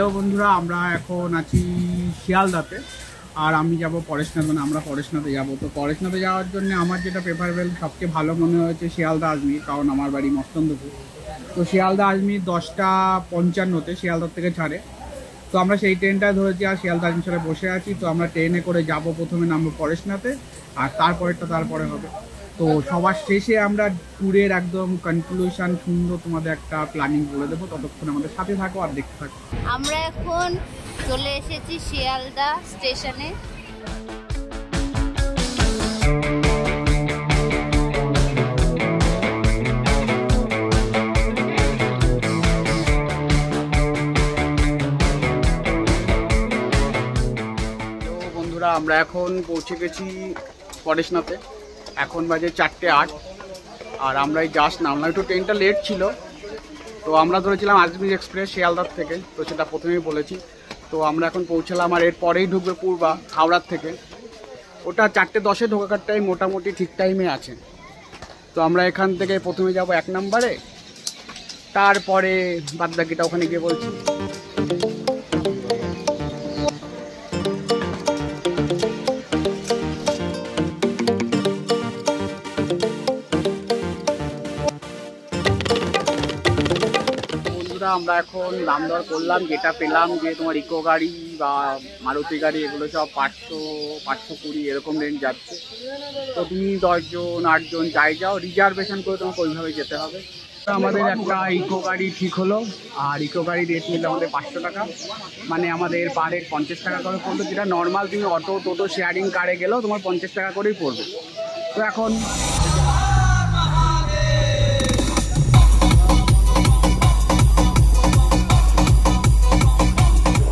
Hello বন্ধুরা, আমরা এখন আছি শিয়ালদাতে আর আমি যাব পরেশনাথ, মানে আমরা পরেশনাথে যাব। তো পরেশনাথে যাওয়ার জন্য আমার যেটা প্রেফারেবল সবচেয়ে ভালো মনে হয়েছে শিয়ালদা আজমির, কারণ আমার বাড়ি মস্তন্দপুর। তো শিয়ালদা আজমির 10:55-তে শিয়ালদার থেকে ছাড়ে। তো আমরা সেই ট্রেনটায় ধরেছি আর শিয়ালদা আজমিরে বসে আছি। তো আমরা ট্রেনে করে যাব, প্রথমে নামবো পরেশনাথে আর তারপরে হবে। তো সবার শেষে আমরা ট্যুরের একদম কনক্লুশন সুন্দর তোমাদের একটা প্ল্যানিং বলে দেবো। ততক্ষণ আমাদের সাথে থাকো আর দেখতে থাকো। আমরা এখন চলে এসেছি শিয়ালদা স্টেশনে। বন্ধুরা, আমরা এখন পৌঁছে গেছি পরেশনাথে। এখন বাজে 4:08 আর আমরা এই জাস্ট নামলাম। একটু ট্রেনটা লেট ছিল, তো আমরা ধরেছিলাম আজমির এক্সপ্রেস শিয়ালদার থেকে, তো সেটা প্রথমেই বলেছি। তো আমরা এখন পৌঁছালাম আর এর পরেই ঢুকবে পূর্বা হাওড়ার থেকে। ওটা 4:10-এ ঢোকার টাইম মোটামুটি ঠিক টাইমে আছে। তো আমরা এখান থেকে প্রথমে যাব 1 নম্বরে, তারপরে বাদবাকিটা ওখানে গিয়ে বলছি। আমরা এখন দাম দর করলাম, যেটা পেলাম যে তোমার ইকো গাড়ি বা মারুতি গাড়ি এগুলো সব 500-520 এরকম রেঞ্জ যাচ্ছে। তো তুমি 10 জন 8 জন যাও, রিজার্ভেশন করে তোমাকে ওইভাবে যেতে হবে। তো আমাদের একটা ইকো গাড়ি ঠিক হলো আর ইকো গাড়ির রেট নিল আমাদের 500 টাকা, মানে আমাদের পার হেড 50 টাকা করে পড়লো। যেটা নর্মাল তুমি অটো টোটো শেয়ারিং কারে গেলেও তোমার 50 টাকা করেই পড়বে। তো এখন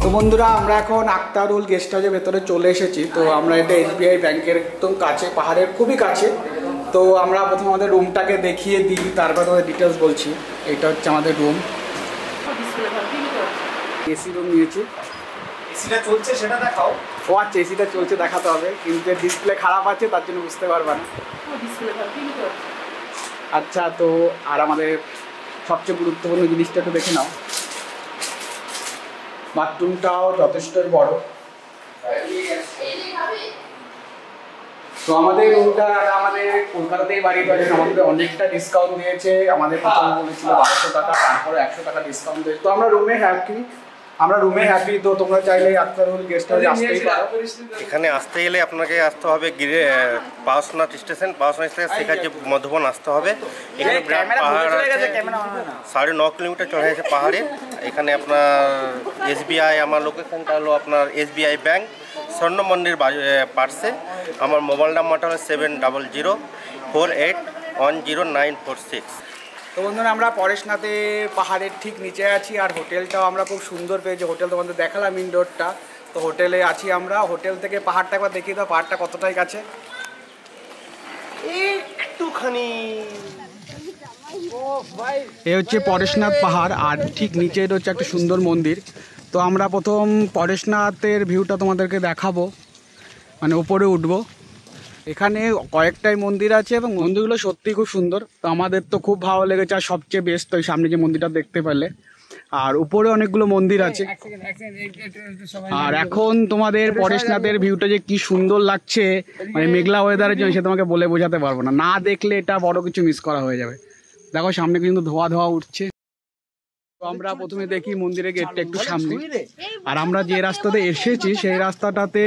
তো বন্ধুরা, আমরা এখন আক্তারুল গেস্ট হাউসের ভেতরে চলে এসেছি। তো আমরা এটা SBI ব্যাংকের একদম কাছে, পাহাড়ের খুবই কাছে। তো আমরা প্রথমে আমাদের রুমটাকে দেখিয়ে দিই, তারপর তোমাদের ডিটেলস বলছি। এটা হচ্ছে আমাদের রুম, এসি রুম নিয়েছি। এসিটা চলছে সেটা দেখাও। ও আচ্ছা, এসিটা চলছে দেখাতে হবে, কিন্তু ডিসপ্লে খারাপ আছে তার জন্য বুঝতে পারবা না। আচ্ছা, তো আর আমাদের সবচেয়ে গুরুত্বপূর্ণ জিনিসটা একটু দেখে নাও, বাথরুমটাও যথেষ্ট বড়। তো আমাদের রুমটা আমাদের কলকাতাতেই বাড়ি করেন, আমাদের অনেকটা ডিসকাউন্ট দিয়েছে। আমাদের প্রথমে বলেছিল 1200 টাকা, তারপরে 100 টাকা ডিসকাউন্ট দিয়েছে। তো আমরা রুমে হ্যাপি। তো তোমরা চাইলে আক্তারুল গেস্ট হাউসে আসতেই পারো। এখানে আসতে গেলে আপনাকে আসতে হবে পাওয়াসোনাথ স্টেশন, সেখানে যে মধুবন আসতে হবে। এখানে বিরাট পাহাড় আছে, 9.5 কিলোমিটার চড়া আছে পাহাড়ে। এখানে আপনার SBI, আমার লোকেশনটা হলো আপনার SBI ব্যাংক, স্বর্ণ মন্দির পার্শ্বে। আমার মোবাইল নাম্বারটা হলো 7004810946। তো বন্ধুরা, আমরা পরেশনাথে পাহাড়ের ঠিক নিচে আছি আর হোটেলটাও আমরা খুব সুন্দর পেয়েছি। হোটেল তোমাদের দেখালাম ইনডোরটা। তো হোটেলে আছি আমরা। হোটেল থেকে পাহাড়টা একবার দেখিয়ে দাও, পাহাড়টা কতটাই কাছে। একটুখানি এই হচ্ছে পরেশনাথ পাহাড় আর ঠিক নিচে এটা হচ্ছে একটা সুন্দর মন্দির। তো আমরা প্রথম পরেশনাথের ভিউটা তোমাদেরকে দেখাবো, মানে ওপরে উঠবো। এখানে কয়েকটাই মন্দির আছে এবং মন্দিরগুলো সত্যি খুব সুন্দর। তো আমাদের তো খুব ভালো লেগেছে আর সবচেয়ে বেস্ট ওই সামনে যে মন্দিরটা দেখতে পেলে। আর উপরে অনেকগুলো মন্দির আছে। আর এখন তোমাদের পরেশনাথের ভিউটা যে কি সুন্দর লাগছে, মানে মেঘলা ওয়েদারের জন্য সে তোমাকে বলে বোঝাতে পারবো না। না দেখলে এটা বড় কিছু মিস করা হয়ে যাবে। দেখো সামনে কিন্তু ধোয়া উঠছে। তো আমরা প্রথমে দেখি মন্দিরের গেটটা একটু সামনে। আর আমরা যে রাস্তাতে এসেছি সেই রাস্তাটাতে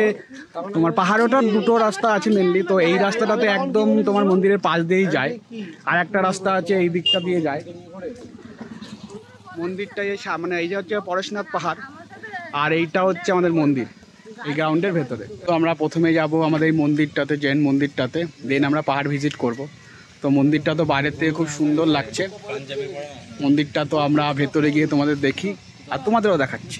তোমার পাহাড়টার দুটো রাস্তা আছে মেনলি। তো এই রাস্তাটাতে একদম তোমার মন্দিরের পাশ দিয়েই যায়, আর একটা রাস্তা আছে এই দিকটা দিয়ে যায়। মন্দিরটা মানে এই যে হচ্ছে পরেশনাথ পাহাড় আর এইটা হচ্ছে আমাদের মন্দির এই গ্রাউন্ডের ভেতরে। তো আমরা প্রথমে যাব আমাদের এই মন্দিরটাতে, জৈন মন্দিরটাতে, দেন আমরা পাহাড় ভিজিট করব। তো মন্দিরটা তো বাইরের থেকে খুব সুন্দর লাগছে। মন্দিরটা তো আমরা ভেতরে গিয়ে তোমাদের দেখি আর তোমাদেরও দেখাচ্ছি।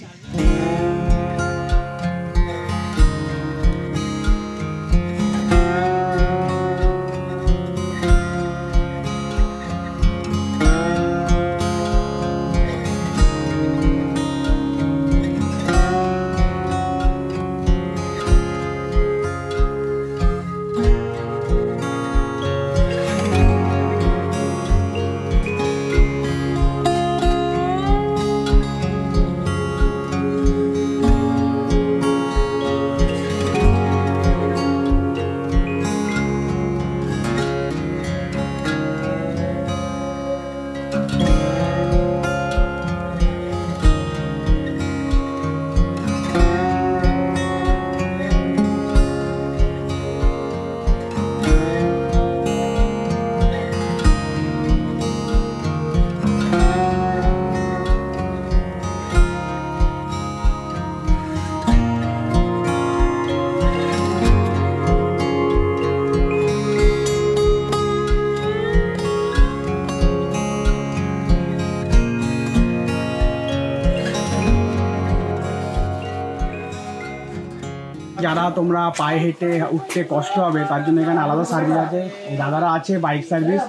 যারা তোমরা পায়ে হেঁটে উঠতে কষ্ট হবে তার জন্য এখানে আলাদা সার্ভিস আছে, দাদারা আছে বাইক সার্ভিস।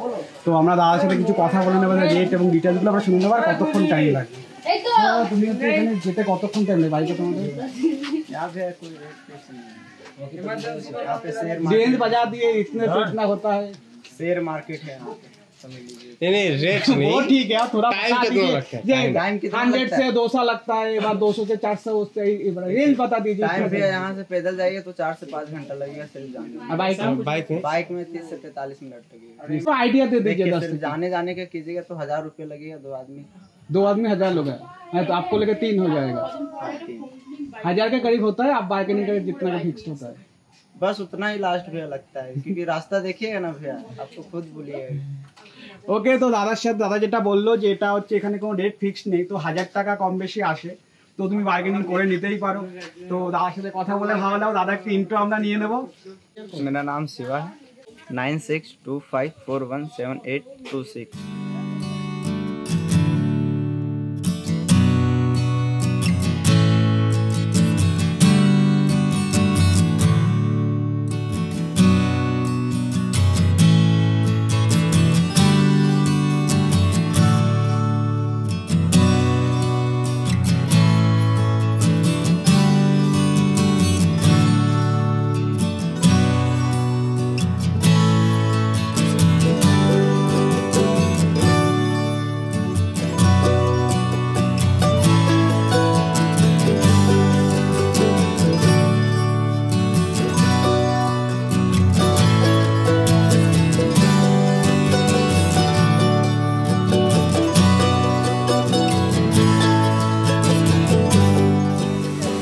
তো আমরা দাদার সাথে কিছু কথা বলে নেবো, রেট এবং ডিটেলসগুলো আমরা শুনে নেবো আর কতক্ষণ টাইম লাগে। তুমি হচ্ছে এখানে যেতে কতক্ষণ টাইম লাগে বাইকে তোমাদের? रेंज बजा दिए इतने से इतना होता है, शेयर मार्केट है यहाँ पे, समझ लीजिए। नहीं रेट वो ठीक है थोड़ा टाइम कितना लगता है? टाइम कितना 100 से 200 लगता है, एक बार 200 से 400 उससे रेंज बता दीजिए। टाइम भी यहाँ से पैदल जाइए तो 4 से 5 घंटा लगेगा सिर्फ जाने में। बाइक में 30 से 43 मिनट लगेगा। आइडिया दे दीजिए। सिर्फ जाने के कीजिएगा तो 1000 रुपये लगेगा, 2 आदमी 1000 लोग हैं तो आपको लेके 3 हो जाएगा। 1000 के करीब होता है, आप बार्गेनिंग करें जितना का फिक्स होता है, बस उतना ही लास्ट भैया लगता है, क्योंकि रास्ता देखिएगा ना भैया, आपको खुद बोलिएगा। ওকে। তো দাদার সাথে দাদা যেটা বললো যে এটা হচ্ছে এখানে কোনো রেট ফিক্স নেই, তো 1000 টাকা কম বেশি আসে, তো তুমি বার্গেনিং করে নিতেই পারো। তো দাদার সাথে কথা বলে ভালো লাগলো। দাদা একটু ইন্ট্রো আমরা নিয়ে নেবো। मेरा नाम शिवा है, 9625417826।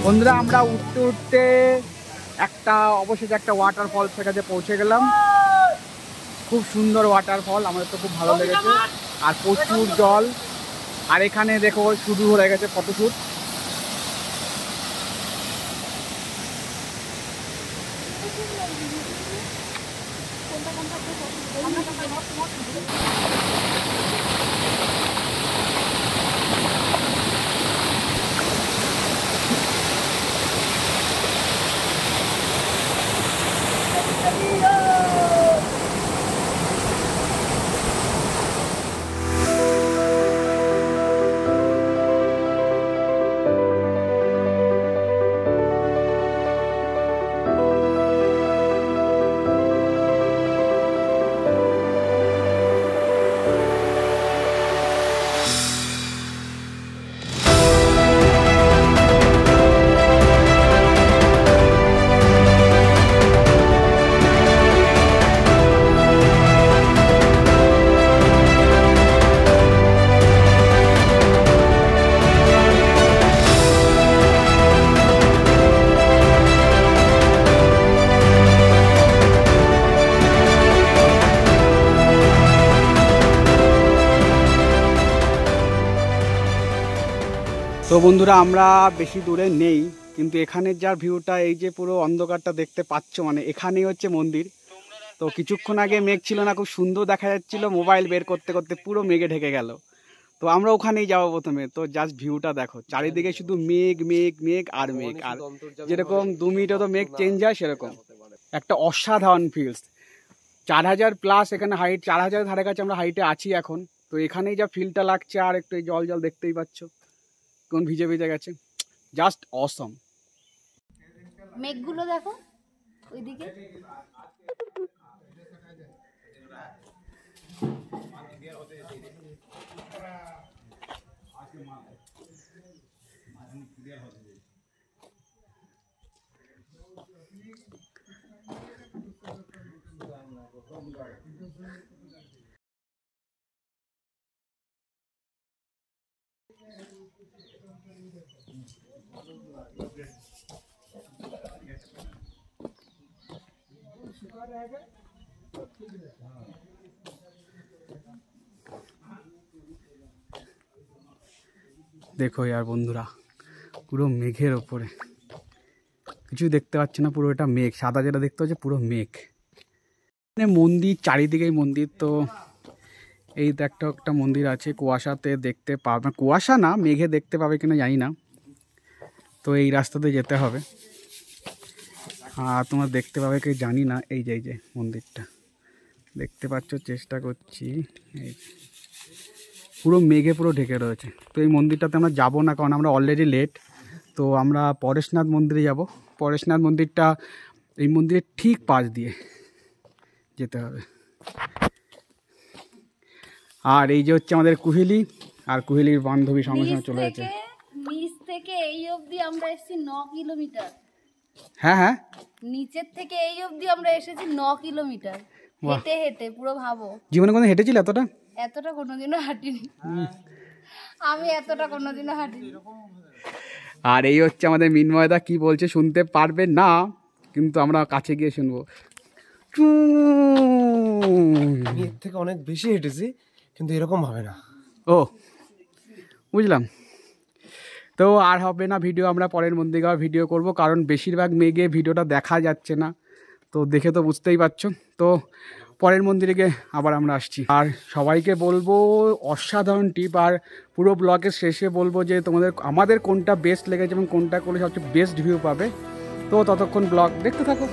বন্ধুরা আমরা উঠতে উঠতে অবশেষে একটা ওয়াটারফল সেখানে পৌঁছে গেলাম। খুব সুন্দর ওয়াটারফল, আমাদের তো খুব ভালো লেগেছে আর প্রচুর জল। আর এখানে দেখো শুরু হয়ে গেছে ফটোশ্যুট। তো বন্ধুরা আমরা বেশি দূরে নেই, কিন্তু এখানে যার ভিউটা, এই যে পুরো অন্ধকারটা দেখতে পাচ্ছ, মানে এখানেই হচ্ছে মন্দির। তো কিছুক্ষণ আগে মেঘ ছিল না, খুব সুন্দর দেখা যাচ্ছিল, মোবাইল বের করতে করতে পুরো মেঘে ঢেকে গেল। তো আমরা ওখানেই যাবো প্রথমে। তো জাস্ট ভিউটা দেখো, চারিদিকে শুধু মেঘ মেঘ মেঘ আর মেঘ, আর যেরকম 2 মিনিটে তো মেঘ চেঞ্জ হয় সেরকম একটা অসাধারণ ফিলস। 4000 প্লাস এখানে হাইট, 4000 ধারে কাছে আমরা হাইটে আছি এখন। তো এখানেই যা ফিলটা লাগছে, আর একটু জল জল দেখতেই পাচ্ছ কোন ভিজে ভিজে গেছে, জাস্ট অসম। মেঘগুলো দেখো ওইদিকে। দেখো यार বন্ধুরা, পুরো মেঘের ওপরে কিছু দেখতে পাচ্ছি না, পুরো এটা মেঘ, সাদা যেটা দেখতে হচ্ছে পুরো মেঘ। মানে মন্দির, চারিদিকেই মন্দির। তো এই তো একটা মন্দির আছে, কুয়াশাতে দেখতে পাবে, কুয়াশা না মেঘে দেখতে পাবে কিনা জানি না। তো এই রাস্তাতে যেতে হবে। আর তোমরা দেখতে পাবে কি জানি না, এই যে মন্দিরটা দেখতে পাচ্ছ, চেষ্টা করছি, এই পুরো মেঘে পুরো ঢেকে রয়েছে। তো এই মন্দিরটাতে আমরা যাবো না, কারণ আমরা অলরেডি লেট। তো আমরা পরেশনাথ মন্দিরে যাব। পরেশনাথ মন্দিরটা এই মন্দিরের ঠিক পাশ দিয়ে যেতে হবে। আর এই যে হচ্ছে আমাদের কুহেলি, আর কুহেলির বান্ধবী সঙ্গে সঙ্গে চলে গেছে। নিচ থেকে এই অবধি আমরা এসেছি 9 কিলোমিটার। হ্যাঁ, নিচের থেকে এই অবধি আমরা এসেছি 9 কিলোমিটার হেঁটে হেঁটে। পুরো ভাবো, জীবনে কোনো হেঁটেছিল এতটা? এতটা কোনোদিনও হাঁটিনি আমি, এতটা কোনোদিনও হাঁটিনি। আর এই হচ্ছে আমাদের মিনময়দা, কি বলছে শুনতে পারবে না, কিন্তু আমরা কাছে গিয়ে শুনবো। এর থেকে অনেক বেশি হেঁটেছি, কিন্তু এরকম হবে না। ও বুঝলাম। তো আর হবে না ভিডিও, আমরা পরের মন্দিরে ভিডিও করব, কারণ বেশিরভাগ মেঘে ভিডিওটা দেখা যাচ্ছে না। তো দেখে তো বুঝতেই পারছো। তো পরের মন্দিরে গিয়ে আবার আমরা আসছি। আর সবাইকে বলবো অসাধারণ টিপ, আর পুরো ব্লগের শেষে বলবো যে আমাদের কোনটা বেস্ট লেগেছে এবং কোনটা করলে সবচেয়ে বেস্ট ভিউ পাবে। তো ততক্ষণ ব্লগ দেখতে থাকো।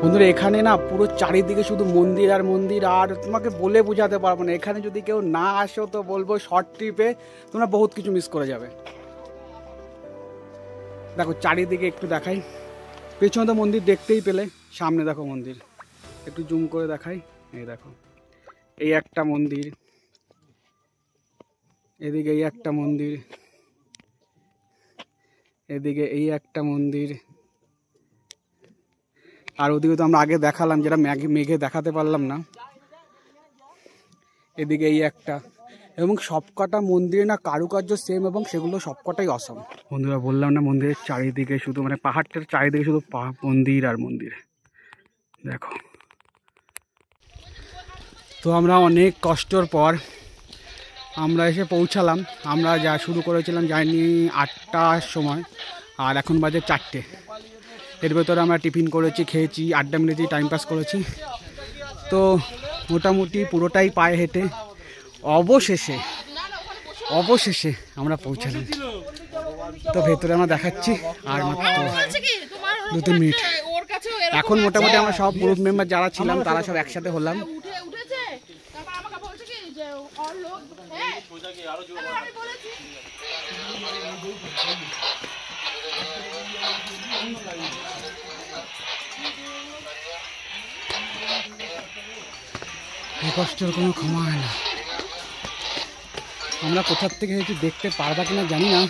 বন্ধুরা, এখানে না পুরো চারিদিকে শুধু মন্দির আর মন্দির, আর তোমাকে বলে বোঝাতে পারবো না। এখানে যদি কেউ না আসো তো বলবো শর্ট ট্রিপে তোমরা বহুত কিছু মিস করে যাবে। দেখো চারিদিকে একটু দেখাই, পেছনে তো মন্দির দেখতেই পেলে, সামনে দেখো মন্দির, একটু জুম করে দেখাই। এই দেখো, এই একটা মন্দির, এদিকে এই একটা মন্দির, এদিকে এই একটা মন্দির, আর ওদিকে তো আমরা আগে দেখালাম, যেটা মেঘে দেখাতে পারলাম না। এদিকে এই একটা, এবং সবকটা মন্দিরে না কারুকার্য সেম, এবং সেগুলো সবকটাই অসম। বন্ধুরা বললাম না, মন্দিরের চারিদিকে শুধু মানে পাহাড়টার চারিদিকে শুধু মন্দির আর মন্দির। দেখো, তো আমরা অনেক কষ্টর পর আমরা এসে পৌঁছালাম। আমরা যা শুরু করেছিলাম জার্নি 8টার সময়, আর এখন বাজে 4টে। এর ভেতরে আমরা টিফিন করেছি, খেয়েছি, আড্ডা মেরেছি, টাইম পাস করেছি। তো মোটামুটি পুরোটাই পায়ে হেঁটে অবশেষে আমরা পৌঁছালাম। তো ভেতরে আমরা দেখাচ্ছি আর মাত্র 2-3 মিনিট। এখন মোটামুটি আমরা সব গ্রুপ মেম্বার যারা ছিলাম তারা সব একসাথে হলাম। এই কষ্টের কোনো ক্ষমা হয় না। আমরা কোথার থেকে হয়েছি দেখতে পারবা কিনা জানি না,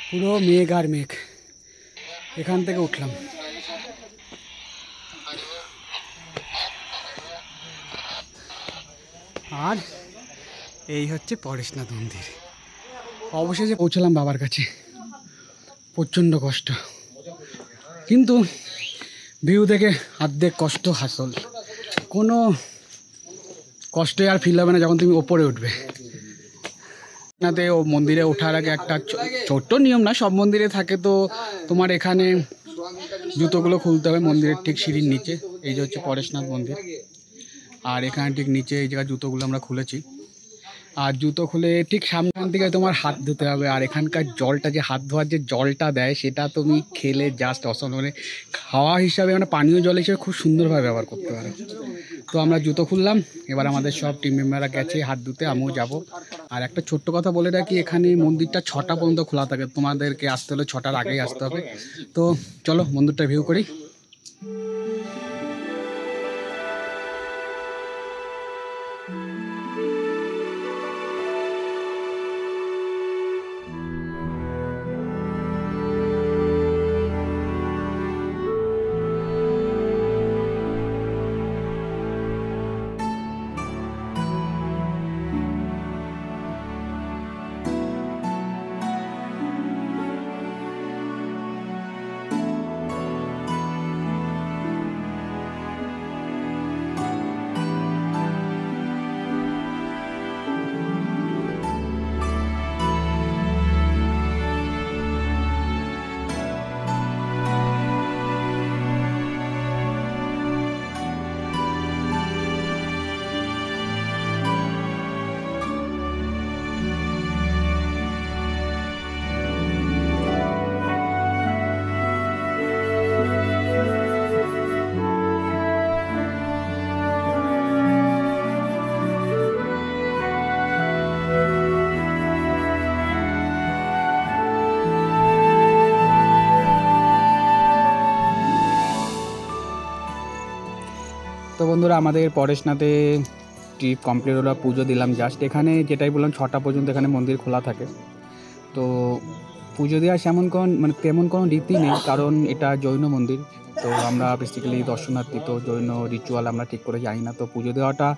পুরো মেঘ আর মেঘ। এখান থেকে উঠলাম, আর এই হচ্ছে পরেশনাথ মন্দির। অবশেষে পৌঁছলাম বাবার কাছে। প্রচণ্ড কষ্ট, কিন্তু ভিউ দেখে অর্ধেক কষ্ট হাসল। কোনো কষ্ট আর ফিল হবে না যখন তুমি ওপরে উঠবে। নাতে ও মন্দিরে ওঠার আগে একটা ছোট্ট নিয়ম, না সব মন্দিরে থাকে, তো তোমার এখানে জুতোগুলো খুলতে হবে মন্দিরের ঠিক সিঁড়ির নিচে। এই যে হচ্ছে পরেশনাথ মন্দির, আর এখানে ঠিক নিচে এই জায়গায় জুতোগুলো আমরা খুলেছি। আর জুতো খুলে ঠিক সামনে থেকে তোমার হাত ধুতে হবে। আর এখানকার জলটা, যে হাত ধোয়ার যে জলটা দেয়, সেটা তুমি খেলে জাস্ট অসম, মানে খাওয়া হিসাবে, মানে পানীয় জল হিসেবে খুব সুন্দরভাবে ব্যবহার করতে পারো। তো আমরা জুতো খুললাম, এবার আমাদের সব টিম মেম্বাররা গেছে হাত ধুতে, আমিও যাব। আর একটা ছোট্ট কথা বলে রাখি, এখানে মন্দিরটা 6টা পর্যন্ত খোলা থাকে, তোমাদেরকে আসতে হলে 6টার আগেই আসতে হবে। তো চলো মন্দিরটা ভিউ করি। আমাদের পরেশনাথে ট্রিপ কমপ্লিট হলো, পুজো দিলাম জাস্ট। এখানে যেটাই বললাম 6টা পর্যন্ত এখানে মন্দির খোলা থাকে। তো পুজো দেওয়ার তেমন কোনো রীতি নেই, কারণ এটা জৈন মন্দির। তো আমরা বেসিক্যালি দর্শনার্থী, তো জৈন রিচুয়াল আমরা ঠিক করে জানি না। তো পুজো দেওয়াটা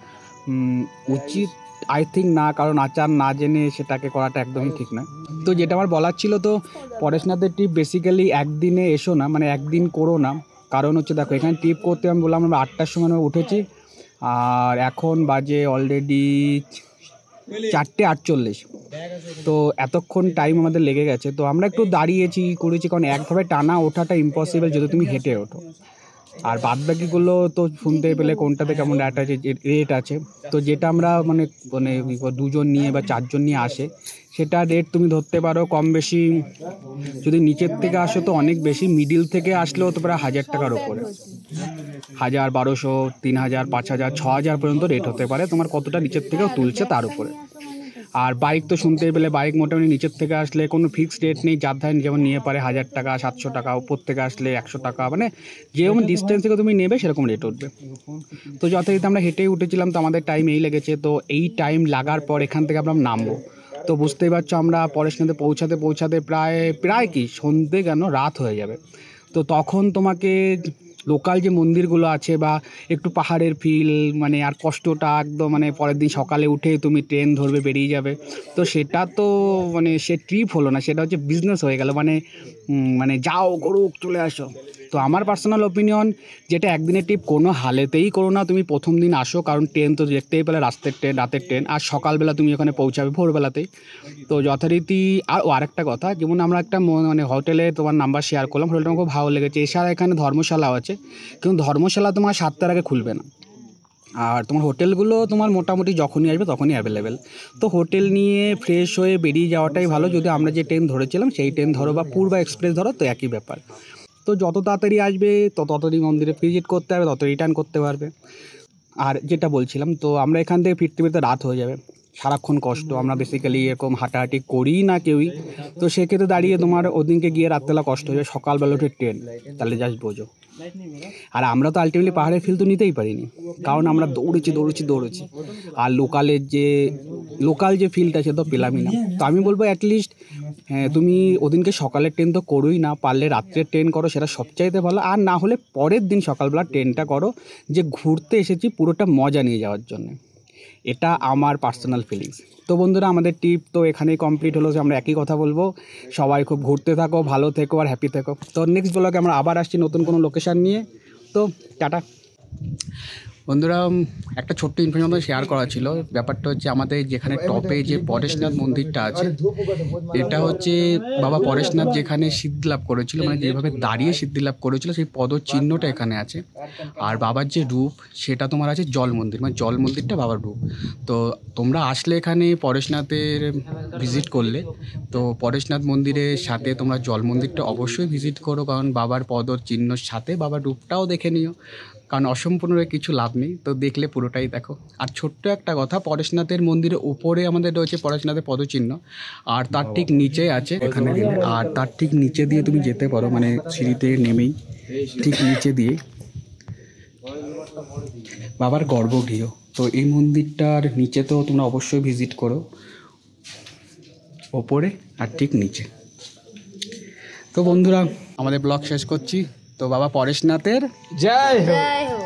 উচিত আই থিঙ্ক না, কারণ আচার না জেনে সেটাকে করাটা একদমই ঠিক না। তো যেটা আমার বলার ছিল, তো পরেশনাথের ট্রিপ বেসিক্যালি একদিনে এসো না, একদিন করো না। কারণ হচ্ছে দেখো, এখানে ট্রিপ করতে আমি বললাম আমরা 8টার সময় আমরা উঠেছি, আর এখন বাজে অলরেডি 4:48। তো এতক্ষণ টাইম আমাদের লেগে গেছে। তো আমরা একটু দাঁড়িয়েছি করেছি, কারণ একভাবে টানা ওঠাটা ইম্পসিবল যদি তুমি হেঁটে ওঠো। আর বাদবাকিগুলো তো শুনতে পেলে কোনটাতে কেমন রেট আছে। তো যেটা আমরা দুজন নিয়ে বা 4জন নিয়ে আসে, সেটা রেট তুমি ধরতে পারো কম বেশি। যদি নিচের থেকে আসো তো অনেক বেশি, মিডিল থেকে আসলেও তো প্রায় 1000 টাকার ওপরে, 1000, 1200, 3000, 5000, 6000 পর্যন্ত রেট হতে পারে, তোমার কতটা নিচের থেকেও তুলছে তার উপরে। আর বাইক তো শুনতে পেলে, বাইক মোটামুটি নিচের থেকে আসলে কোনো ফিক্সড রেট নেই, যার ধারে যেমন নিয়ে পারে 1000 টাকা, 700 টাকা, উপর থেকে আসলে 100 টাকা, যেরকম ডিস্টেন্স থেকে তুমি নেবে সেরকম রেট উঠবে। তো যথারীতি আমরা হেঁটেই উঠেছিলাম, তো আমাদের টাইম এই লেগেছে। তো এই টাইম লাগার পর এখান থেকে আমরা নামবো। তো বুঝতেই পারছো, আমরা পরেশনাথে পৌঁছাতে প্রায় কি সন্ধ্যে কেন রাত হয়ে যাবে। তো তখন তোমাকে লোকাল যে মন্দিরগুলো আছে বা একটু পাহাড়ের ফিল আর কষ্টটা একদম পরের দিন সকালে উঠে তুমি ট্রেন ধরবে, বেরিয়ে যাবে। তো সেটা তো সে ট্রিপ হলো না, সেটা হচ্ছে বিজনেস হয়ে গেল। যাও করুক, চলে আসো। তো আমার পার্সোনাল ওপিনিয়ন, যেটা একদিনের ট্রিপ কোনো হালেতেই করো না। তুমি প্রথম দিন আসো, কারণ ট্রেন তো দেখতেই পেলে রাতের ট্রেন, আর সকালবেলা তুমি ওখানে পৌঁছাবে ভোরবেলাতেই। তো যথারীতি আরেকটা কথা, যেমন আমরা একটা হোটেলে তোমার নাম্বার শেয়ার করলাম, হোটেলটা আমার খুব ভালো লেগেছে। এছাড়া এখানে ধর্মশালাও আছে, কিন্তু ধর্মশালা তোমার 7টার আগে খুলবে না। আর তোমার হোটেলগুলো তোমার মোটামুটি যখনই আসবে তখনই অ্যাভেলেবেল। তো হোটেল নিয়ে ফ্রেশ হয়ে বেরিয়ে যাওয়াটাই ভালো। যদি আমরা যে ট্রেন ধরেছিলাম সেই ট্রেন ধরো বা পূর্বা এক্সপ্রেস ধরো, তো একই ব্যাপার। তো যত তাড়াতাড়ি আসবে তত তাড়াতাড়ি মন্দিরে ভিজিট করতে হবে, তত রিটার্ন করতে পারবে। আর যেটা বলছিলাম, তো আমরা এখান থেকে ফিরতে রাত হয়ে যাবে, সারাক্ষণ কষ্ট। আমরা বেসিক্যালি এরকম হাঁটাহাঁটি করি না কেউই। তো সেক্ষেত্রে দাঁড়িয়ে তোমার ওদিনকে গিয়ে রাত্রেবেলা কষ্ট হয়ে যায়, সকালবেলা উঠে ট্রেন, তাহলে জাস্ট বোঝো। আর আমরা তো আলটিমেটলি পাহাড়ের ফিল তো নিতেই পারিনি, কারণ আমরা দৌড়েছি। আর লোকাল যে ফিলটা সে তো পেলামই না। তো আমি বলবো অ্যাটলিস্ট তুমি ওদিনকে সকালের ট্রেন তো করোই না, পারলে রাত্রের ট্রেন করো, সেটা সবচাইতে ভালো। আর না হলে পরের দিন সকালবেলা ট্রেনটা করো, যে ঘুরতে এসেছি পুরোটা মজা নিয়ে যাওয়ার জন্য। এটা আমার পার্সোনাল ফিলিংস। তো বন্ধুরা, আমাদের ট্রিপ তো এখানেই কমপ্লিট হলো। আমরা একই কথা বলবো, সবাই খুব ঘুরতে থাকো, ভালো থেকো আর হ্যাপি থেকো। তো নেক্সট ব্লগে আমরা আবার আসছি নতুন কোনো লোকেশান নিয়ে। তো টাটা বন্ধুরা। একটা ছোট্ট ইনফরমেশন শেয়ার করা ছিল। ব্যাপারটা হচ্ছে, আমাদের যেখানে টপে যে পরেশনাথ মন্দিরটা আছে, এটা হচ্ছে বাবা পরেশনাথ যেখানে সিদ্ধি লাভ করেছিল, যেভাবে দাঁড়িয়ে সিদ্ধি লাভ করেছিল, সেই পদচিহ্নটা এখানে আছে। আর বাবার যে রূপ সেটা তোমার আছে জল মন্দির, জল মন্দিরটা বাবার রূপ। তো তোমরা আসলে এখানে পরেশনাথের ভিজিট করলে, তো পরেশনাথ মন্দিরের সাথে তোমরা জল মন্দিরটা অবশ্যই ভিজিট করো, কারণ বাবার পদচিহ্নর সাথে বাবার রূপটাও দেখে নিও, কারণ অসম্পূর্ণ কিছু লাভ নেই। তো দেখলে পুরোটাই দেখো। আর ছোট্ট একটা কথা, পরেশনাথের মন্দিরের উপরে আমাদের রয়েছে পরেশনাথের পদচিহ্ন, আর তার ঠিক নিচে আছে এখানে দিলে, আর তার ঠিক নিচে দিয়ে তুমি যেতে পারো, সিঁড়িতে নেমেই ঠিক নিচে দিয়ে বাবার গর্ভগৃহ। তো এই মন্দিরটার নিচে তো তোমরা অবশ্যই ভিজিট করো, ওপরে আর ঠিক নিচে। তো বন্ধুরা, আমাদের ব্লগ শেষ করছি। তো বাবা পরেশনাথের জয় হোক।